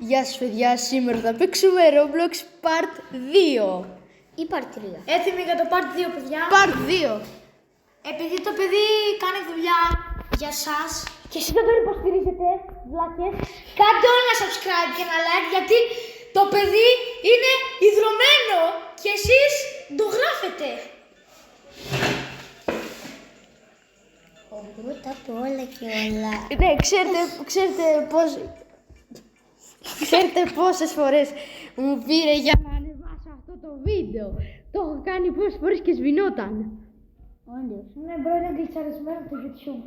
Γεια σας παιδιά, σήμερα θα παίξουμε Roblox Part 2 ή Part 3. Έτοιμοι για το Part 2, παιδιά. Part 2. Επειδή το παιδί κάνει δουλειά για σας και εσείς δεν το υποστηρίζετε, βλάκες, κάντε όλοι ένα subscribe και ένα like, γιατί το παιδί είναι ιδρωμένο και εσείς το γράφετε. Τα από όλα και όλα. Ναι, ξέρετε πόσες φορές μου πήρε για να ανεβάσω αυτό το βίντεο. Το έχω κάνει πόσες φορές και σβηνόταν. Όντως. Ναι, μπορεί να είναι γλιτσαρισμένο το YouTube.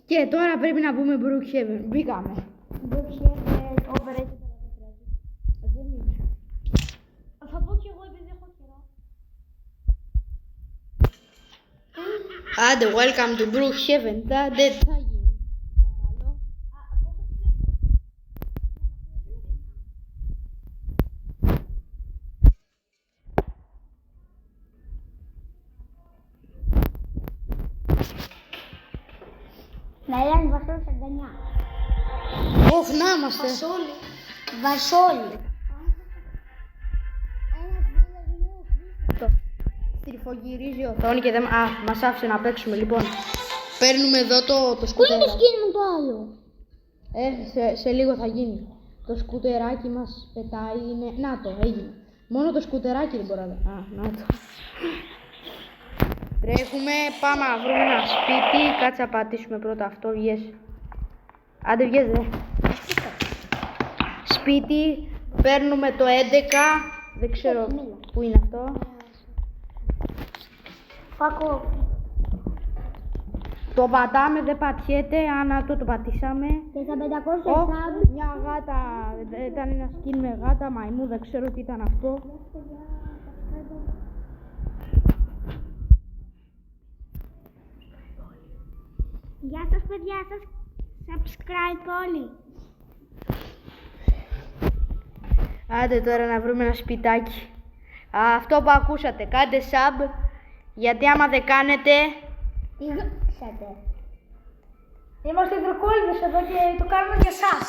Και τώρα πρέπει να πούμε Brookhaven. Μπήκαμε. Θα πω κι εγώ επειδή έχω καιρό. Άντε, welcome to Brookhaven. Άντε, θα γίνει. Να ήταν βασόλι σαν κανιά. Ωχ, να είμαστε. Βασόλι. Στριφογυρίζει η οθόνη και δεν... μας άφησε να παίξουμε λοιπόν. Παίρνουμε εδώ το Πού είναι το σκουτεράκι. σκύλι μου το άλλο? Σε λίγο θα γίνει. Το σκουτεράκι μας πετάει, είναι... Να το, έγινε. Μόνο το σκουτεράκι δεν μπορεί να... να το. Τρέχουμε, πάμε να βρούμε ένα σπίτι. Κάτσε να πατήσουμε πρώτα αυτό, βγες. Άντε βγες δε. Σπίτι, παίρνουμε το 11. Δεν ξέρω πού είναι αυτό. Φάκο. Το πατάμε, δεν πατιέται, άνα το πατήσαμε. Και στα 500 sub. Μια γάτα, ήταν ένα σκιν με γάτα, μαϊμού, δεν ξέρω τι ήταν αυτό. Γεια σας παιδιά σας. Subscribe όλοι. Άντε τώρα να βρούμε ένα σπιτάκι. Αυτό που ακούσατε, κάντε sub, γιατί άμα δεν κάνετε... Είμαστε υδροκόλληδες εδώ και το κάνουμε για εσάς.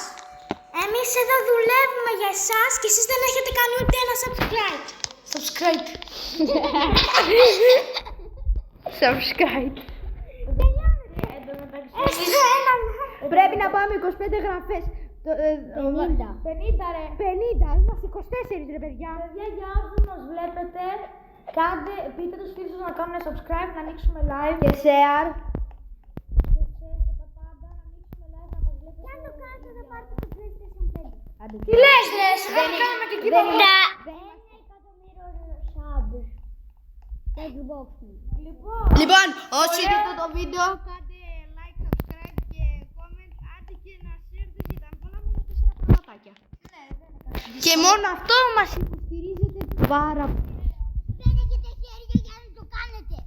Εμείς εδώ δουλεύουμε για εσάς και εσείς δεν έχετε κάνει ούτε ένα subscribe. Subscribe. Subscribe. Πρέπει να πάμε 25 γραφές. 50 ρε. 50, είμαστε 24 ρε παιδιά. Παιδιά, για όσους μας βλέπετε, πείτε τους φίλους σας να κάνουν subscribe, να ανοίξουμε live. Και share. Αν το κάνετε θα πάρετε το PlayStation 5. Τι λες ρε, θα κάνουμε και εκεί Δεν πάμε. είναι εκατομμύριο sub. Το Xbox μου. Λοιπόν, όσοι δείτε το βίντεο, κάντε like, subscribe και comment. Άντε και να share, δεν ήταν πολλά, μόνο 4 πραγματάκια. Και μόνο αυτό μας υποστηρίζετε πάρα πολύ. Δεν έχετε χέρια για να το κάνετε.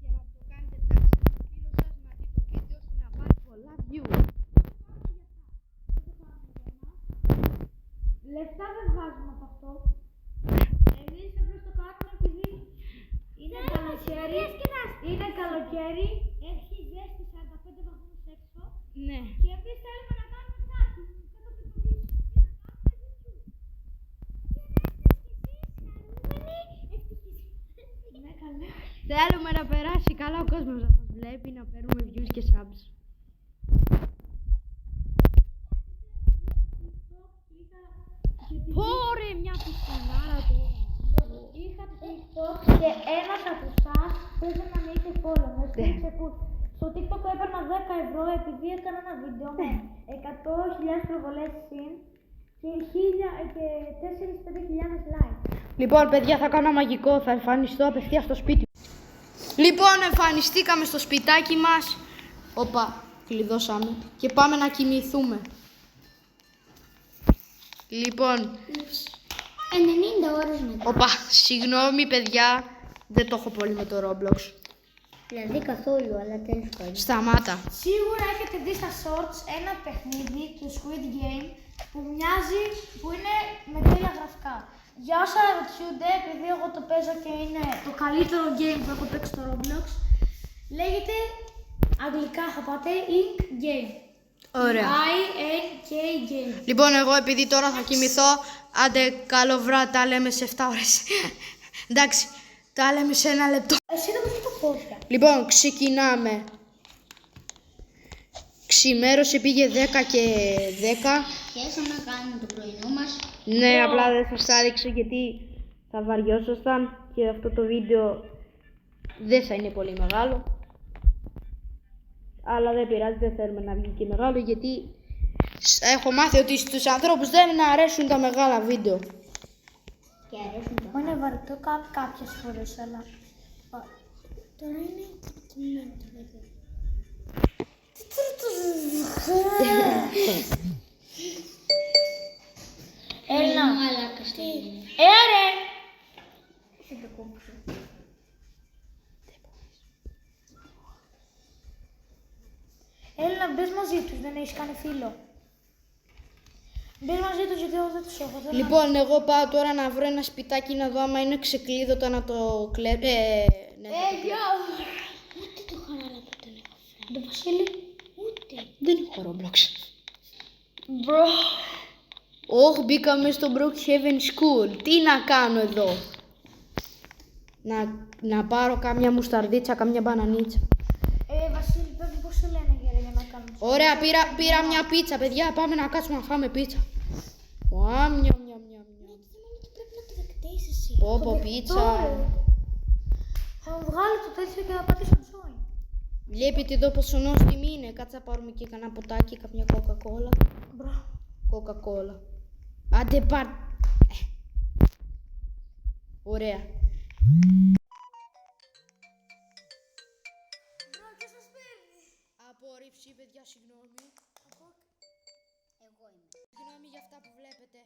Για να το κάνετε τάξη φίλο σας να δει το βίντεο ώστε να πάρει πολλά views. Λεφτά δεν βγάζουμε από αυτό. Εμείς απλώς το κάνουμε επειδή είναι καλοκαίρι. Είναι καλοκαίρι, έχει ζέστη 45 βαθμούς έξω. Ναι. Και εμείς θέλουμε να κάνουμε κάτι. Ναι, καλά. Θέλουμε να περάσει καλά ο κόσμος να μας βλέπει, να παίρνουμε views και subs. Πόρε μια πιστανάρα τώρα. Είχα TikTok και ένας από εσάς πρέπει να με είχε follow. Με στήριξε που στο TikTok έπαιρνα 10 ευρώ επειδή έκανα ένα βίντεο με 100.000 προβολές συν και 4-5.000 like. Λοιπόν, παιδιά, θα κάνω μαγικό. Θα εμφανιστώ απευθείας στο σπίτι. Λοιπόν, εμφανιστήκαμε στο σπιτάκι μας. Όπα, κλειδώσαμε. Και πάμε να κοιμηθούμε. Λοιπόν, 90 ώρες μετά. όπα, συγγνώμη παιδιά, δεν το έχω πολύ με το Roblox. Δηλαδή καθόλου, αλλά τέλος πάντων. Σταμάτα. Σίγουρα έχετε δει στα shorts ένα παιχνίδι του Squid Game που μοιάζει, που είναι με τέλεια γραφικά. αγγλικά. Για όσα ρωτιούνται, επειδή εγώ το παίζω και είναι το καλύτερο game που έχω παίξει στο Roblox, λέγεται αγγλικά θα πάτε Ink Game. Ωραία. I-N-K Game. Λοιπόν, εγώ επειδή τώρα θα κοιμηθώ, άντε καλό βράδυ, τα λέμε σε 7 ώρες. Εντάξει, τα λέμε σε 1 λεπτό. Εσύ δεν μου το πόδια. Λοιπόν, ξεκινάμε. Ξημέρωσε, πήγε 10 και 10. Χέσαμε να κάνουμε το πρωινό μας. Ναι, απλά δεν σας άρεξε γιατί θα βαριόσασταν και αυτό το βίντεο δεν θα είναι πολύ μεγάλο. Αλλά δεν πειράζει, δεν θέλουμε να βγει και μεγάλο γιατί έχω μάθει ότι στους ανθρώπους δεν αρέσουν τα μεγάλα βίντεο. Και αρέσουν τα Είναι βαρετό κάποιες φορές, αλλά... Τώρα είναι κείμενο το βίντεο. Έλα. Μαλάκας τι είναι. Ρε! Δεν το κόψω. Έλα, μπες μαζί τους, δεν έχεις κάνει φίλο. Μπες μαζί τους γιατί εγώ δεν τους έχω. Λοιπόν, εγώ πάω τώρα να βρω ένα σπιτάκι να δω άμα είναι ξεκλείδωτο να το κλέψω. Ναι, γεια! Ούτε το χαράλα που τον έχω φέρει. Το Βασίλη. Ούτε. δεν έχω Roblox. Μπρο. Όχι, μπήκαμε στο Brookhaven School. Τι να κάνω εδώ. Να πάρω κάμια μουσταρδίτσα, κάμια μπανανίτσα. Βασίλη, πρέπει πώς σε λένε για να κάνουμε. Ωραία, πήρα μια πίτσα, παιδιά. Πάμε να κάτσουμε να φάμε πίτσα. Μια, μια, μια, μια. Και πρέπει να το δεκτείς εσύ. Πω, πίτσα. Θα μου βγάλω το τέτοιο και θα πατήσω join. Βλέπετε εδώ πόσο νόστιμη είναι. Κάτσε να πάρουμε και κανένα ποτάκι, καμιά κοκακόλα. Μπρο. Κοκακόλα. Άντε πάρ. Ωραία. Απόρριψη, παιδιά, συγγνώμη. Εγώ είμαι. Συγγνώμη για αυτά που βλέπετε.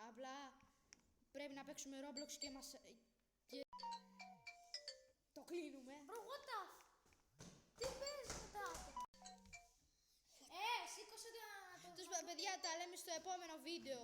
Απλά πρέπει να παίξουμε Roblox και μας... Και... Το κλείνουμε. Bro, what the τι παίζεις μετά. Σήκωσε το... Παιδιά, τα λέμε στο επόμενο βίντεο.